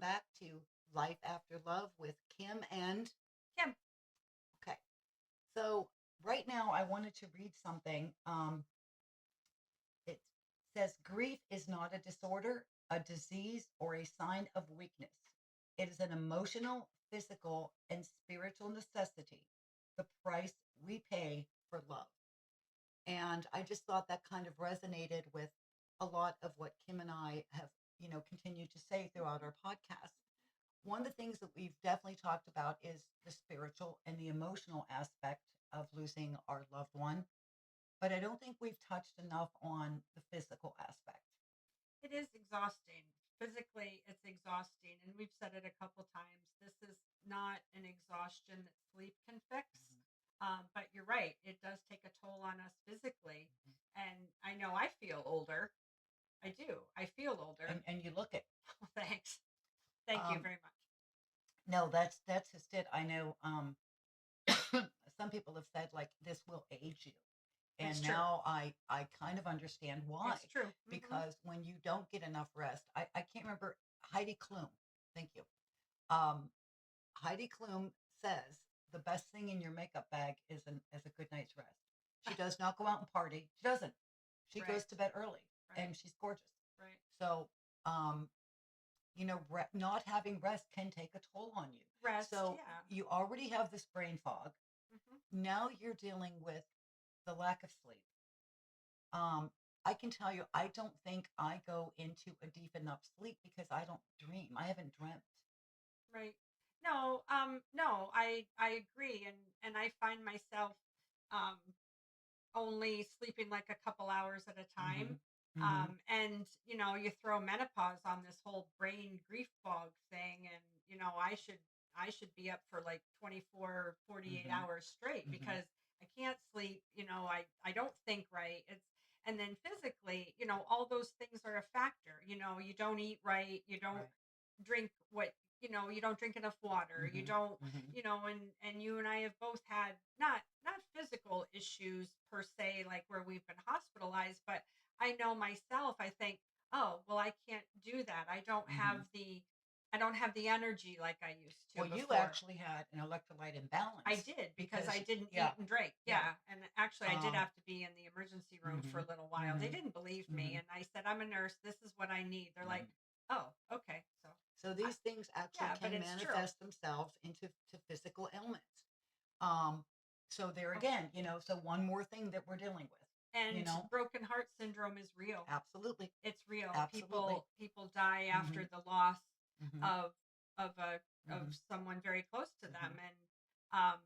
back to Life After Love with Kim and Kim. okay. So right now I wanted to read something. It says grief is not a disorder, a disease, or a sign of weakness. It is an emotional, physical, and spiritual necessity, the price we pay for love. And I just thought that kind of resonated with a lot of what Kim and I have, continued to say throughout our podcast. One of the things that we've definitely talked about is the spiritual and the emotional aspect of losing our loved one. But I don't think we've touched enough on the physical aspect. It is exhausting. Physically, it's exhausting. And we've said it a couple times. This is not an exhaustion that sleep can fix. Mhm, But you're right. It does take a toll on us physically. mhm. And I know I feel older. I do. I feel older. And you look at Thanks. Thank you um, very much. no, that's just it. I know some people have said like this will age you. It's And true. now I kind of understand why. It's true. Because when you don't get enough rest, I can't remember Heidi Klum. Thank you. Um, Heidi Klum says the best thing in your makeup bag is a good night's rest. She does not go out and party. She doesn't. She Right. goes to bed early Right. and she's gorgeous. Right. So, um, not having rest can take a toll on you. Rest. So Yeah. you already have this brain fog. Hmm. Now you're dealing with the lack of sleep. I can tell you, I don't think I go into a deep enough sleep because I don't dream. I haven't dreamt. Right. No, no, I agree, and I find myself um only sleeping like a couple hours at a Mm-hmm. time. Mm-hmm. And you throw menopause on this whole brain grief fog thing, and I should be up for like 24, 48 Mm-hmm. hours straight Mm-hmm. because I can't sleep. I don't think right. And then physically, all those things are a factor. You don't eat right, you don't Right. drink what you don't drink enough water, you Mm-hmm. don't Mm-hmm. and you and I have both had not physical issues per se, like where we've been hospitalized, but I know myself, I think, oh well, I can't do that. Mm-hmm. I don't have the energy like I used to Well, you before. actually had an electrolyte I imbalance did because I because, didn't yeah, eat and drink. yeah. Yeah. And actually, I did Um, have to be in the emergency room for mm-hmm. a little while. They Mm-hmm. didn't believe me. Mm-hmm. And I said, I'm a nurse. This is what I need. They're like, Mm-hmm. oh, okay. So, So I, these things actually yeah, but can it's true. manifest themselves into physical ailments. Um, so there again, so one more thing that we're dealing with, you And know, broken heart syndrome is real. absolutely, It's real. absolutely. People die Mm-hmm. after the loss Mm-hmm. of of a of Mm-hmm. someone very close to them, Mm-hmm. and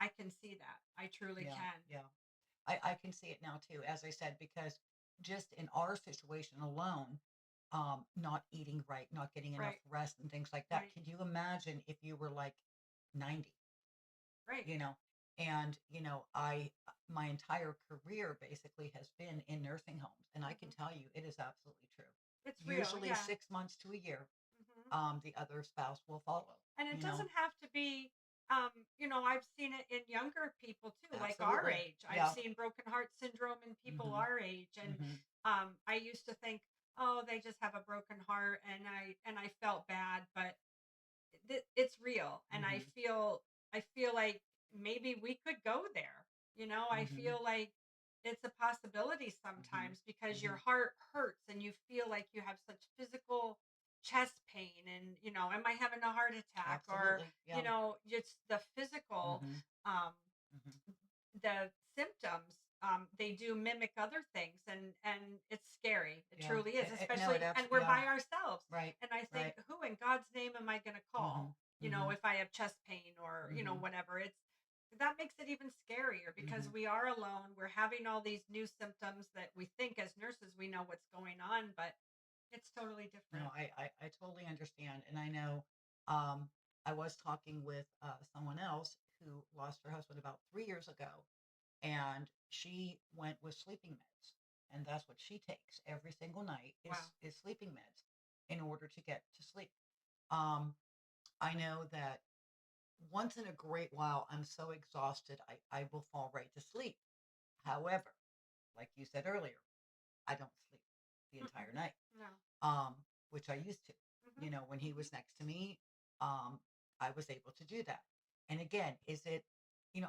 I can see that. I truly Yeah, can. yeah. I can see it now too, as I said, because just in our situation alone, not eating right, not getting enough Right. rest and things like that. Right. Can you imagine if you were like 90, Right. you know? And, I my entire career basically has been in nursing homes. And I can Hmm. tell you it is absolutely true. It's real. Usually Yeah. 6 months to a year, Hmm. the other spouse will follow, And it you know? doesn't have to be I've seen it in younger people too, like our Absolutely. age. I've Yeah. seen broken heart syndrome in people Hmm. our age, and Hmm. I used to think, oh, they just have a broken heart, and I felt bad, but it's real, and Hmm. I feel like maybe we could go there. I Hmm. feel like it's a possibility Hmm. sometimes because your Hmm. heart hurts and you feel like you have such physical chest pain, and am I having a heart attack, or Absolutely. Yeah. it's the physical, Hmm. um Hmm. the symptoms. They do mimic other things, and it's scary. It Yeah. truly is, No, especially, and we're yeah. by ourselves. Right. And I think, Right. who in God's name am I going to Hmm. call? Hmm. If I have chest pain, or Hmm. whatever. That makes it even scarier because Hmm. we are alone. We're having all these new symptoms that we think as nurses we know what's going on, but it's totally different. No, I totally understand. And I know um, I was talking with someone else who lost her husband about 3 years ago, and she went with sleeping meds. And that's what she takes every single night Wow. is sleeping meds in order to get to sleep. Um, I know that once in a great while, I'm so exhausted, I will fall right to sleep. However, like you said earlier, I don't sleep the entire night, No. um, which I used to. Mhm. when he was next to me, um, I was able to do that. And again,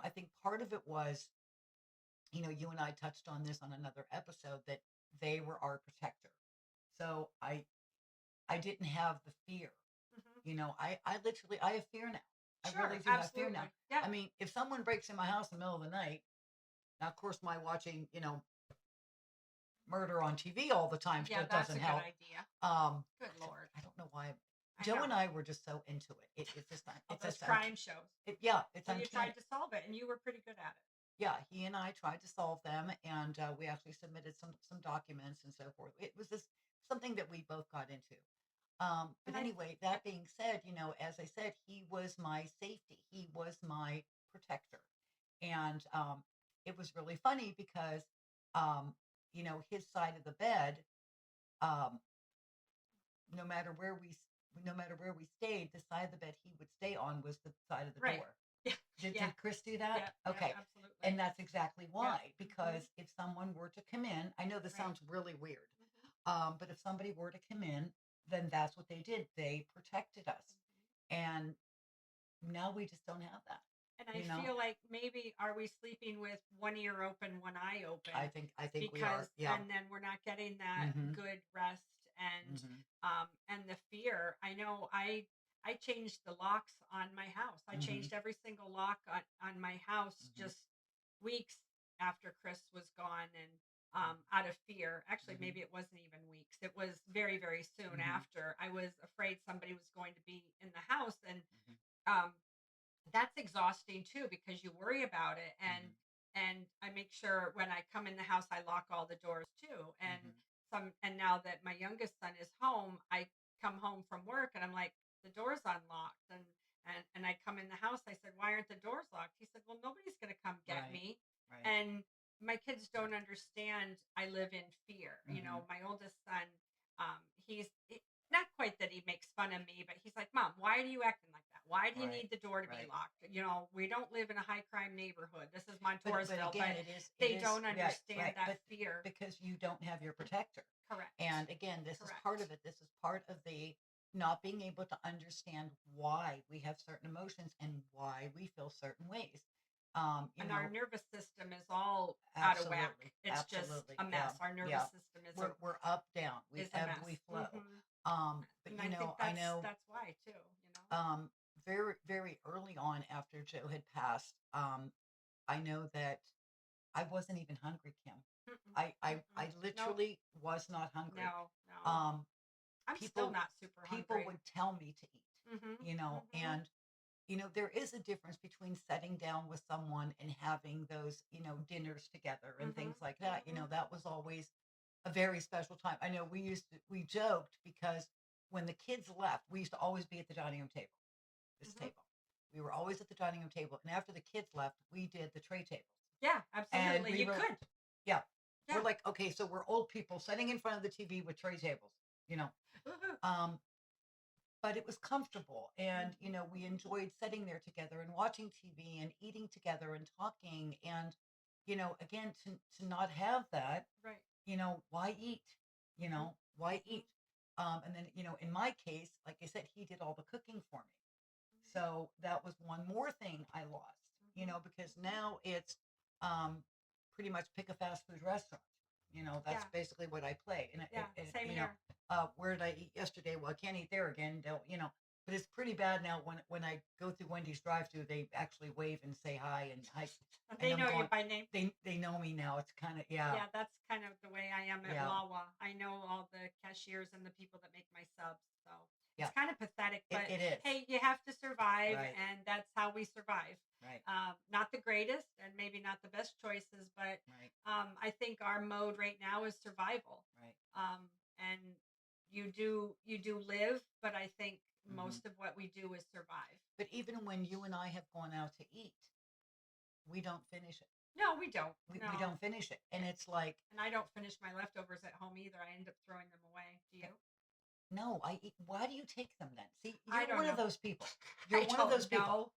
I think part of it was, you and I touched on this on another episode that they were our protector. So I didn't have the fear. Mhm. I literally I have fear now. I really Sure, do have fear now. absolutely. Yeah. I mean, if someone breaks in my house in the middle of the night, now of course my watching, murder on TV all the time Yeah, still that's doesn't a good help. idea. I Good lord. I don't know why. I Joe and know. I were just so into it. It's just All it's those just crime shows. yeah, it's Well, you uncanny. tried to solve it and you were pretty good at it. Yeah, he and I tried to solve them, and we actually submitted some documents and so forth. It was just something that we both got into. But And I anyway, that being said, as I said, he was my safety. He was my protector, and it was really funny because, um, his side of the bed, um, no matter where we, no matter where we stayed, the side of the bed he would stay on was the side of the right. door. Yeah. Did, Yeah. did Chris do that? Yeah. Yeah, Okay. absolutely. And that's exactly Yeah. why, Mhm. because if someone were to come in, I know this Right. sounds really weird, Mhm. but if somebody were to come in, then that's what they did. They protected us. And now we just don't have that, And I you know? feel like maybe are we sleeping with one ear open, one eye I open? think, I think we Because are. Yeah. and then we're not getting that Mm-hmm. good rest Mm-hmm. and the fear. I know I changed the locks on my house. I Mm-hmm. changed every single lock on my house Mm-hmm. just weeks after Chris was gone and out of fear. Actually, Mm-hmm. maybe it wasn't even weeks. It was very, very soon Mm-hmm. after. I was afraid somebody was going to be in the house and Mm-hmm. um that's exhausting too because you worry about it Mm-hmm. and I make sure when I come in the house I lock all the doors too. And Mm-hmm. now that my youngest son is home, I come home from work and I'm like the door's unlocked and I come in the house. I said, "Why aren't the doors locked?" He said, "Well, nobody's going to come get Right. me." Right. And my kids don't understand I live in fear. Mm-hmm. My oldest son, not quite that he makes fun of me, but he's like, "Mom, why are you acting like that? Why do you Right. need the door to be Right. locked? We don't live in a high crime neighborhood. This is But Montoursville, again, but it they is don't right, understand right. that But fear." because you don't have your protector. Correct. And again, this is part Correct. of it. This is part of the not being able to understand why we have certain emotions and why we feel certain ways. Um, you And our know, nervous system is all out of whack. absolutely, It's just absolutely. a Yeah, mess. Our nervous yeah. system We're up, down. We is a ebb, mess. we flow. But And I think I know that's why too. um very, very early on after Joe had passed, I know that I wasn't even hungry, Kim. Mm-mm, I mm-mm. No, literally was not hungry. no, no. Um, I'm still people not super people hungry. would tell me to eat, Mhm. Mhm. and there is a difference between sitting down with someone and having those, dinners together and Mhm. things like that. Mhm. That was always a very special time. I know we joked because when the kids left, we used to always be at the dining room table, this Mhm. table. We were always at the dining room table. And after the kids left, we did the tray tables. Yeah, And absolutely. we You were, could. yeah, we're Yeah. like, okay, so we're old people sitting in front of the TV with tray tables, you know. Woohoo. Um, but it was comfortable. And, Mhm. we enjoyed sitting there together and watching TV and eating together and talking. And, again, to not have that, Right. why eat? Mhm. Why Mhm. eat? And then, in my case, like I said, he did all the cooking for me. Mhm. So that was one more thing I lost, Mhm. because Mhm. now it's um, pretty much pick a fast food restaurant. That's Yeah. basically what I play. And, Yeah. Same here. where did I eat yesterday? Well, I can't eat there again. But it's pretty bad now when I go through Wendy's drive-through, they actually wave and say hi and hi, and They I'm know you going. by name. They know me now. It's kind of yeah, Yeah, that's kind of the way I am at yeah, Wawa. I know all the cashiers and the people that make my subs. So it's yeah. kind of pathetic, but It is hey, you have to survive, right, and that's how we survive. right, Not the greatest and maybe not the best choices, but right, I think our mode right now is survival. right. And you do live, but I think Hmm. most of what we do is survive. But even when you and I have gone out to eat, we don't finish it. No, we don't. We No. don't finish it. And it's like, And I don't finish my leftovers at home either. I end up throwing them away. Do you? no, I eat. Why do you take them then? See, I you're don't one of know. those people. You're I one of those don't people.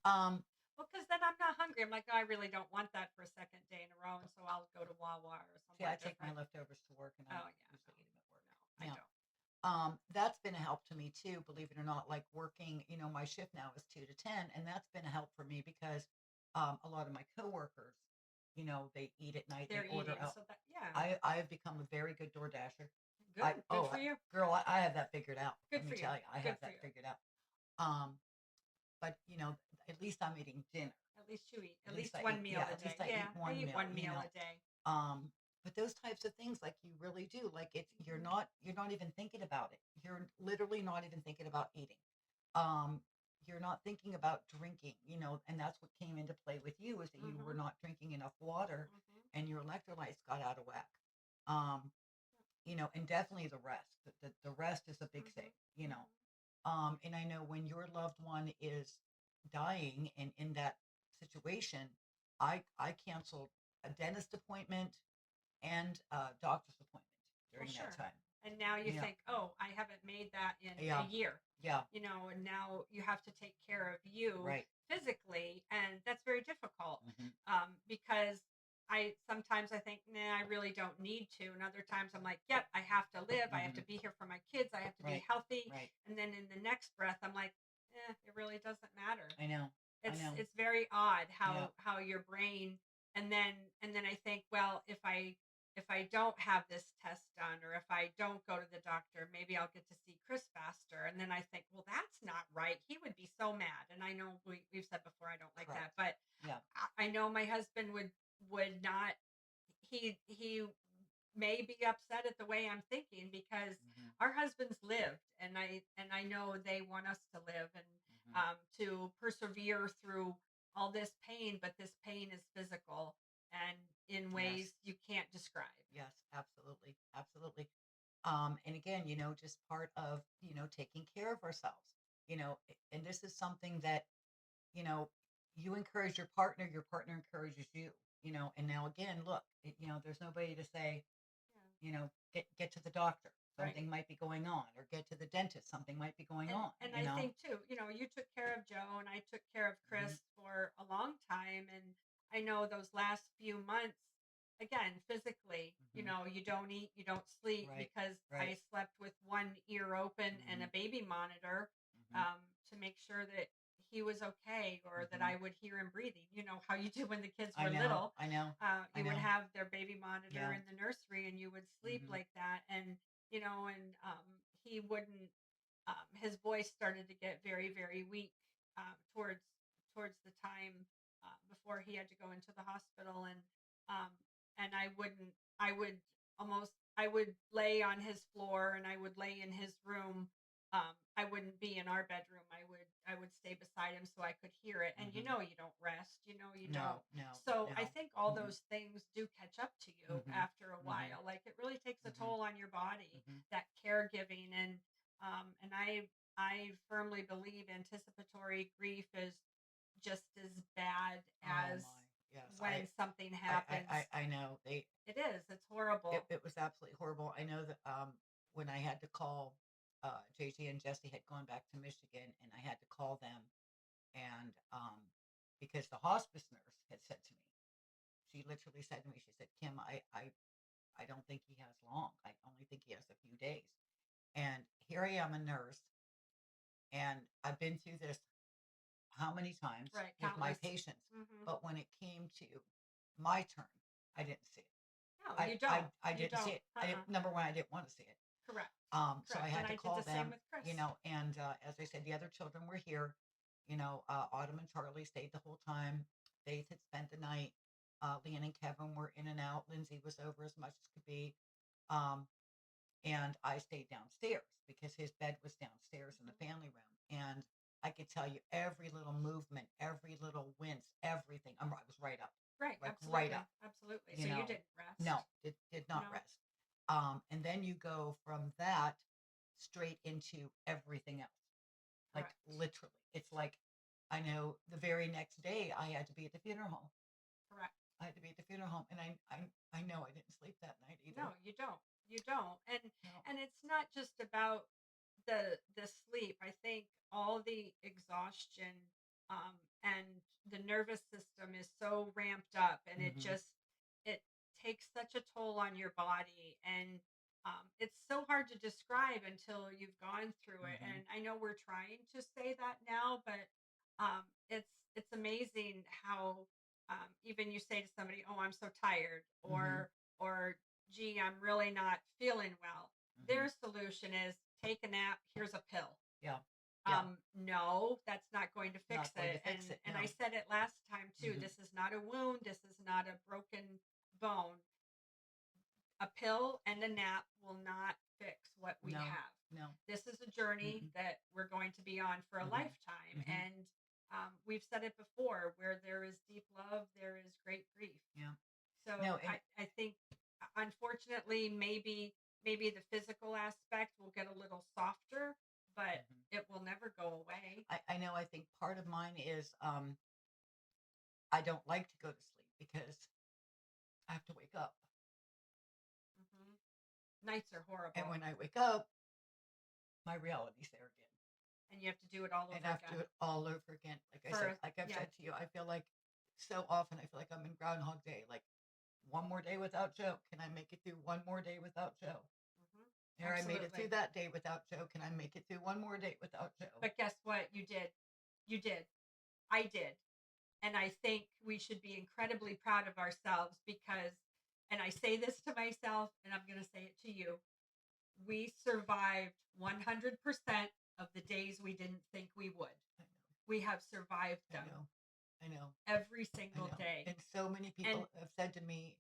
know. Um, Well, because then I'm not hungry. I'm like, "Oh, I really don't want that for a second day in a row, and so I'll go to Wawa or See, I somewhere take my different." leftovers to work and I Oh yeah, usually eat them at work. no, I Yeah. don't. That's been a help to me too, believe it or not. Like working, my shift now is 2 to 10, and that's been a help for me because a lot of my coworkers, they eat at night, they They're order eating, out. so that yeah, I have become a very good door dasher. good, good for I, you, girl, I have that figured out. good Let me for you, tell you, I have good for that you. figured out. Um, but at least I'm eating dinner. At least you eat At at least least I one eat, meal yeah, a at least day. I eat Yeah, I one eat meal, one meal a day. Um, but those types of things, like you really do, like it's Mhm, you're not even thinking about it. You're literally not even thinking about eating. Um, you're not thinking about drinking, and that's what came into play with you is that you were mhm, not drinking enough water mhm. and your electrolytes got out of whack. Um, and definitely the rest. The rest is a big thing, Mhm, you know. mhm. And I know when your loved one is dying and in that situation, I canceled a dentist appointment and a doctor's appointment Well, during that sure. time. And now you You know, think, "Oh, I haven't made that in a yeah, year." yeah, And now you have to take care of you right. physically, and that's very difficult, Hmm. because I think, "Nah, I really don't need to," and other times I'm like, "Yep, I have to live, I have to Hmm. be here for my kids, I have to be Right, healthy," right. and then in the next breath, I'm like, it really doesn't matter. I know, I It's know. it's very odd Yeah. how your brain and then I think, well, if I don't have this test done or if I don't go to the doctor, maybe I'll get to see Chris faster. And then I think, well, that's not right. He would be so mad. And I know we've said before I don't like Correct. that, but Yeah. I know my husband would not. He may be upset at the way I'm thinking because Hmm. our husbands lived, and I know they want us to live and Hmm. to persevere through all this pain, but this pain is physical and in Yes. ways you can't describe. Yes, absolutely. Absolutely. And again, just part of, taking care of ourselves, and this is something that, you know, you encourage your partner encourages you, and now again, look, there's nobody to say, get to the doctor. Yeah, right. Something might be going on, or get to the dentist. Something might be going and on, and I think too, you took care of Joe and I took care of Hmm. Chris for a long time, and I know those last few months, again, physically, Hmm. you don't eat, you don't sleep Right, because right. I slept with one ear open and Hmm. a baby monitor, Hmm. to make sure that he was okay or that Hmm. I would hear him breathing. You know how you do when the kids I were know, little. I know, I You would know. have their baby monitor Yeah. in the nursery and you would sleep Hmm. like that, he wouldn't, his voice started to get very, very weak, towards the time, before he had to go into the hospital, um, and I would lay on his floor and I would lay in his room. I wouldn't be in our bedroom. I would stay beside him so I could hear it. And Hmm. you don't rest. You don't. No, no, So I no. think all Mm-mm. those things do catch up to you Mhm. after a Mhm. while. Like it really takes a Mhm. toll on your body, Mhm. that caregiving, and I firmly believe anticipatory grief is just as bad Oh as my. Yes, when something happens. I know they. It is. It's horrible. It was absolutely horrible. I know that when I had to call, JJ and Jesse had gone back to Michigan, and I had to call them, and because the hospice nurse had said to me, she literally said to me, she said, Kim, I don't think he has long. I only think he has a few days. And here I am, a nurse, and I've been through this how many times Right. with my Countless. patients, Hmm. but when it came to my turn, I didn't see it. No, you don't. I You didn't see don't. it. I didn't, number one, I didn't want to see it. Correct. So I Correct. And had to I did call the same them, with Chris. and as I said, the other children were here. Autumn and Charlie stayed the whole time. Faith had spent the night. Leanne and Kevin were in and out. Lindsay was over as much as could be. Um, and I stayed downstairs because his bed was downstairs in the Mhm. family room. And I could tell you every little movement, every little wince, everything. I was right up, Right. like right Absolutely. up. Absolutely. You So you know, didn't rest. no, it did not No. rest. And then you go from that straight into everything else, like Correct. literally. It's like I know the very next day I had to be at the funeral home. Correct. I had to be at the funeral home, and I know I didn't sleep that night either. No, you don't. You don't. And No. and it's not just about the sleep. I think all the exhaustion, and the nervous system is so ramped up, and Hmm. it takes such a toll on your body, and It's so hard to describe until you've gone through it. Hmm. And I know we're trying to say that now, but it's amazing how even you say to somebody, "Oh, I'm so tired," Hmm. or "Gee, I'm really not feeling well." Hmm. Their solution is take a nap. Here's a pill. Yeah. Yeah. No, that's not going to fix Not going to it. fix it. And I No. said it last time too. Hmm. This is not a wound. This is not a broken bone. A pill and a nap will not fix what we No. have. No. This is a journey Mm-mm. that we're going to be on for a Hmm. lifetime. Hmm. And we've said it before, where there is deep love, there is great grief. Yeah. No. So And I think, unfortunately, maybe the physical aspect will get a little softer, but mhm. it will never go away. I know. I think part of mine is I don't like to go to sleep because I have to wake up, Hmm. Nights are and horrible, when I wake up, my reality's there again, and you have to do it all and over I have to do again. it all over again. For Like I've Yeah. said to you, I feel like so often I feel like I'm in Groundhog Day. Like one more day without Joe. Can I make it through one more day without Joe? Hmm. There, I made it through Absolutely. that day without Joe. Can I make it through one more day without Joe? But guess what? You did. You did. I did. And I think we should be incredibly proud of ourselves because, and I say this to myself, and I'm going to say it to you, we survived 100% of the days we didn't think we would. I We have survived know, I them know, I know, every I single know. day. And so many And people have said to me,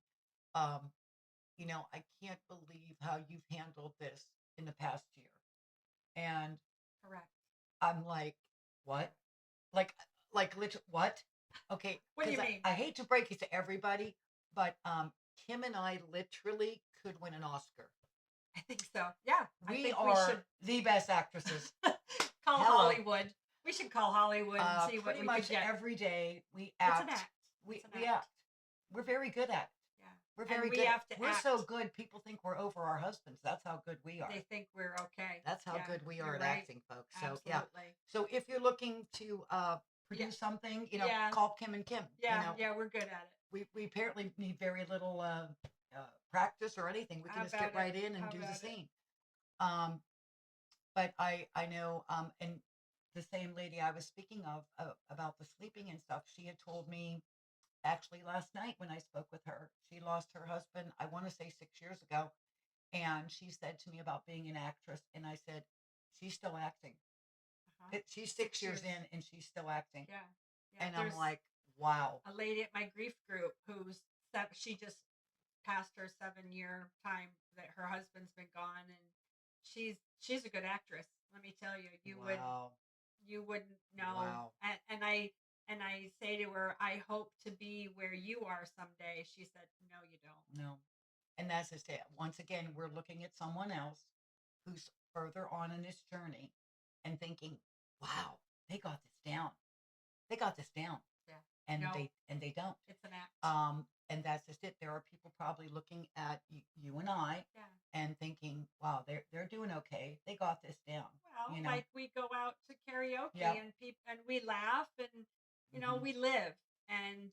um, I can't believe how you've handled this in the past year. And correct. I'm like, what? Like, literally, what? Okay, What do because you mean? I hate to break it to everybody, but Kim and I literally could win an Oscar. I think so. Yeah. I We think we are should the best actresses. call Hello. Hollywood. We should call Hollywood and see what Pretty we could much get. every day we It's an act. act. It's an We act. act. We're very good at it. Yeah. We're And very we good at have to We're so act. good, people think we're over our husbands. That's how good we are. They think we're okay. That's how Yeah, good we are you're at right. acting, folks. So yeah. Absolutely. So if you're looking to Yeah. produce something, Yeah. call Kim and Kim. Yeah. Yeah. We're good at it. We apparently need very little practice or anything. We can How just get about it? right in and How do the about it? scene. Um, but I know and the same lady I was speaking of about the sleeping and stuff, she had told me actually last night when I spoke with her. She lost her husband, I want to say 6 years ago. And she said to me about being an actress. And I said, she's still acting. Uh-huh. She's six 6 years years. in and she's still acting. Yeah. Yeah. And I'm There's like, wow. a lady at my grief group she just passed her 7 year time that her husband's been gone, and she's a good actress. Let me tell you, Wow. you wouldn't know. Wow. And I say to her, I hope to be where you are someday. She said, no, you don't. No. And that's just it. Once again, we're looking at someone else who's further on in this journey and thinking, wow, they got this down. They got this down. Yeah. And No, they don't. it's an act. And that's just it. There are people probably looking at you and I Yeah. and thinking, wow, they're doing okay. They got this down. Well, You know. like we go out to karaoke Yep. and we laugh, and Hmm. we live, and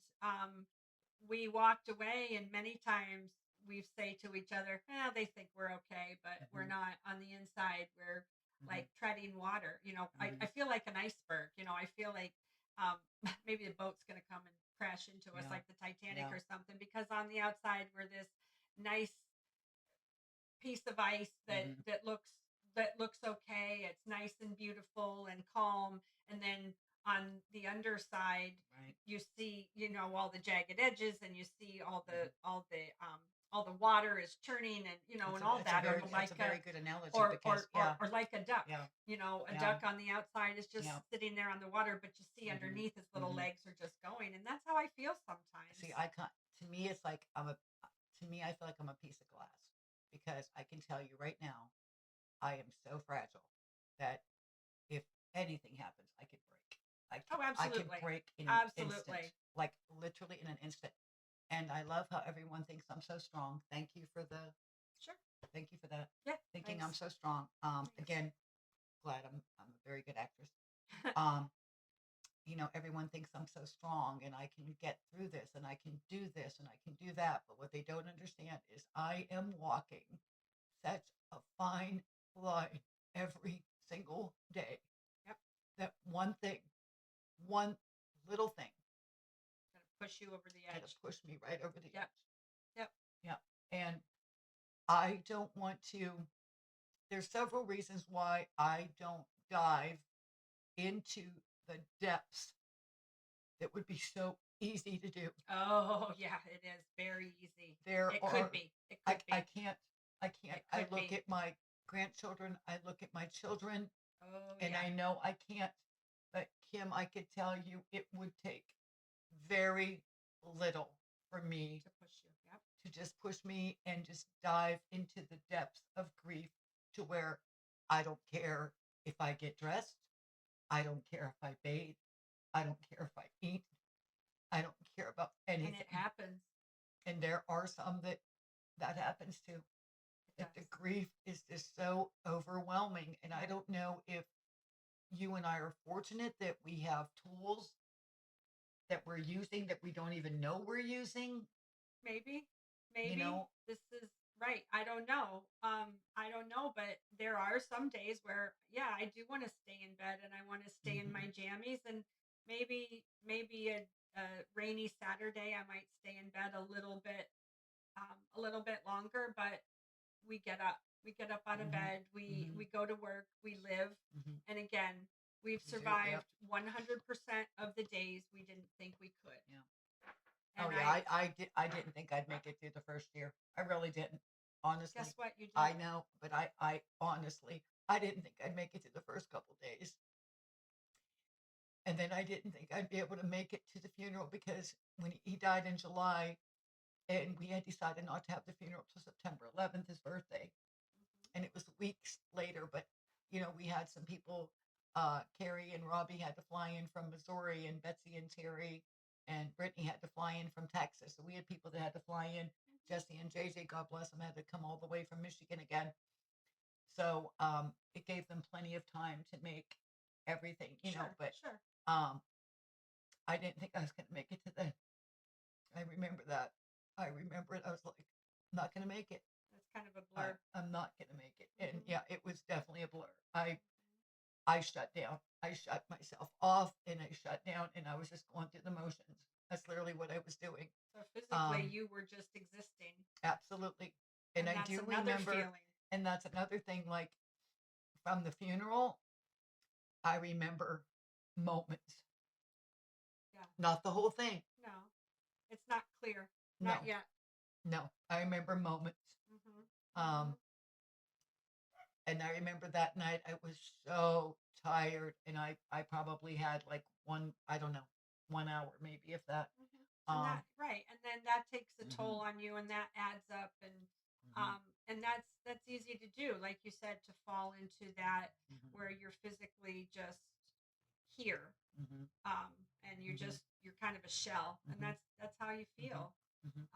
we walked away, and many times we say to each other, they think we're okay, but we're Hmm. not. On the inside, we're Hmm. like treading water. I Hmm. feel like an iceberg. I feel like um, maybe the boat's going to come and crash into us Yeah. like the Titanic Yeah. or something, because on the outside we're this nice piece of ice that Hmm. looks okay. It's nice and beautiful and calm, and then on the underside, Right. you see, all the jagged edges, and you see all Hmm. the water is churning, and and all that, or It's like a very good analogy or because or like a duck. yeah, A yeah, duck on the outside is just yeah. sitting there on the water, but you see Hmm. underneath his little Hmm. legs are just going, and that's how I feel sometimes. See, I can't. To me, it's like To me, I feel like I'm a piece of glass because I can tell you right now, I am so fragile that if anything happens, I could break. Oh, I could absolutely. break in an instant, Absolutely. like literally in an instant. And I love how everyone thinks I'm so strong. Sure. Thank you for that. Yeah. Thinking I'm Thanks. so strong. Thanks. Again, glad I'm a very good actress. Um, everyone thinks I'm so strong and I can get through this and I can do this and I can do that. But what they don't understand is I am walking such a fine line every single day. Yep. That one thing, one little thing, Gonna push you over the kind of edge. pushed me right over the Yep. edge. Yep. Yeah. And I don't want to, there's several reasons why I don't dive into the depths that would be so easy to do. Oh, yeah, it is very easy. There It could are, be. It I, could I be. can't, I can't, It I could look be. at my grandchildren, I look at my children, Oh, and yeah. I know I can't, but Kim, I could tell you it would take very little for me To push you. Yep. to just push me and just dive into the depths of grief to where I don't care if I get dressed. I don't care if I bathe. I don't care if I eat. I don't care about And anything. it happens. And there are some that happens to. It That the does. grief is just so overwhelming. And I don't know if you and I are fortunate that we have tools that we're using that we don't even know we're using, Maybe. you Maybe know? this is right. I don't know. I don't know, but there are some days where yeah, I do want to stay in bed and I want to stay in Hmm. my jammies and maybe a rainy Saturday I might stay in bed a little bit longer, but we get up. We get up out of Hmm. bed. We Hmm. we go to work. We live. Hmm. And again, we've You do, yep. survived 100% of the days we didn't think we could. Yeah. Oh And yeah, I didn't think I'd make it through the first year. I really didn't. Honestly. guess what? You I didn't. know, but I honestly I didn't think I'd make it through the first couple days. And then I didn't think I'd be able to make it to the funeral because when he died in July and we had decided not to have the funeral till September 11th, his birthday. And it was weeks later, but we had some people, Carrie and Robbie had to fly in from Missouri, and Betsy and Terry and Brittany had to fly in from Texas. So we had people that had to fly in. Jesse and JJ, God bless them, had to come all the way from Michigan again. So it gave them plenty of time to make everything, Sure, but sure. um, I didn't think I was going to make it to the, I remember that. I remember it. I was like, not going to make it. That's kind of a blur. I'm not going to make it. And Mhm. yeah, it was definitely a blur. I shut down. I shut myself off and I shut down and I was just going through the motions. That's literally what I was doing. So physically, you were just existing, Absolutely. And and I that's do another remember, feeling. and that's another thing, like from the funeral, I remember moments, Yeah. not the whole thing. No, it's not clear. Not No, yet. no. I remember moments. Mhm. Um, Mhm. and I remember that night I was so tired and I probably had like one, I don't know, 1 hour maybe if that. Mhm. And Um, that right, and then that takes a mhm, toll on you, and that adds up, mhm, and that's easy to do, like you said, to fall into that mhm, where you're physically just here, mhm, and mhm, you're kind of a shell, and mhm, that's how you mhm, feel. mhm,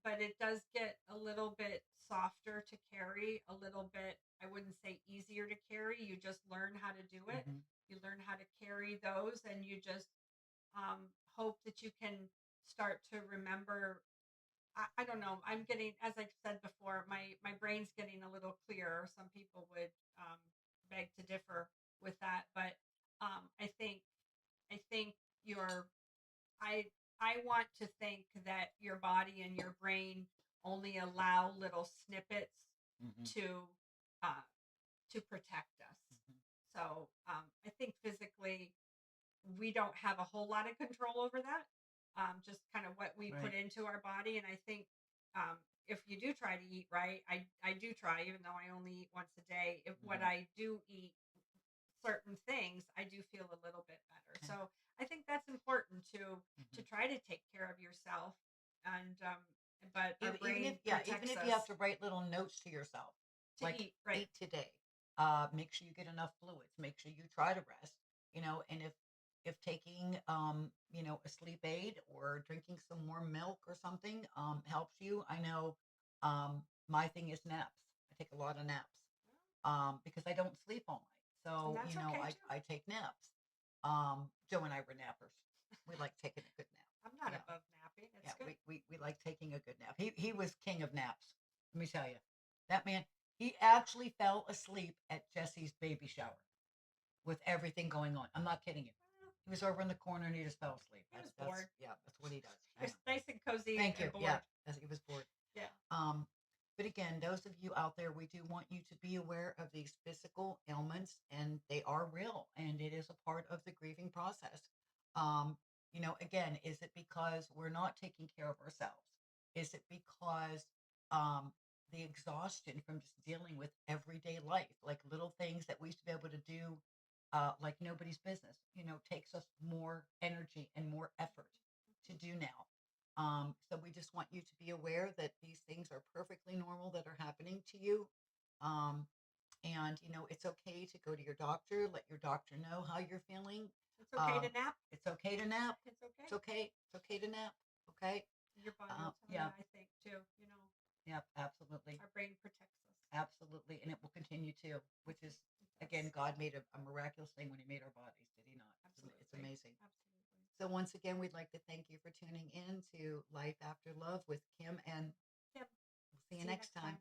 But it does get a little bit softer to carry, a little bit, I wouldn't say easier to carry. You just learn how to do it. mhm, You learn how to carry those, and you just hope that you can start to remember. I don't know. I'm getting, as I said before, my brain's getting a little clearer. Some people would beg to differ with that, but I think your I want to think that your body and your brain only allow little snippets mhm, to uh, to protect us. mhm. So I think physically we don't have a whole lot of control over that. Just kind of what we put Right. into our body, and I think if you do try to eat right, I do try, even though I only eat once a day. If what Mhm. I do eat certain things, I do feel a little bit better. Okay. So I think that's important to Mhm. try to take care of yourself, and but our Even if brain yeah, even protects if you us have to write little notes to yourself, to like eat right. eat today, make sure you get enough fluids, make sure you try to rest, and if taking a sleep aid or drinking some warm milk or something helps you. I know my thing is naps. I take a lot of naps because I don't sleep all night. And So, that's okay too. I take naps. Joe and I were nappers. We like taking a good nap. I'm not Yeah. above napping. Yeah, It's good. we like taking a good nap. He was king of naps. Let me tell you, that man. He actually fell asleep at Jesse's baby shower with everything going on. I'm not kidding you. Well, He was over in the corner and he just fell asleep. he was That's bored. yeah, that's what he does. He I was know. nice and cozy Thank you. and Yeah, bored. he was bored. Yeah. Um, but again, those of you out there, we do want you to be aware of these physical ailments, and they are real, and it is a part of the grieving process. Um, again, is it because we're not taking care of ourselves? Is it because um, the exhaustion from just dealing with everyday life, like little things that we used to be able to do, like nobody's business, takes us more energy and more effort to do now. So we just want you to be aware that these things are perfectly normal that are happening to you. Um, and it's okay to go to your doctor, let your doctor know how you're feeling. It's okay to nap. It's okay to nap. It's okay. It's okay. It's okay to nap. Okay. Your body will tell Yeah. you, I think, too. Yep. Absolutely. Our brain protects us. Absolutely. And it will continue to, which is, It again, does. God made a miraculous thing when he made our bodies, did he not? It's Absolutely. amazing. Absolutely. So once again, we'd like to thank you for tuning in to Life After Love with Kim, and Kim, we'll see you next time.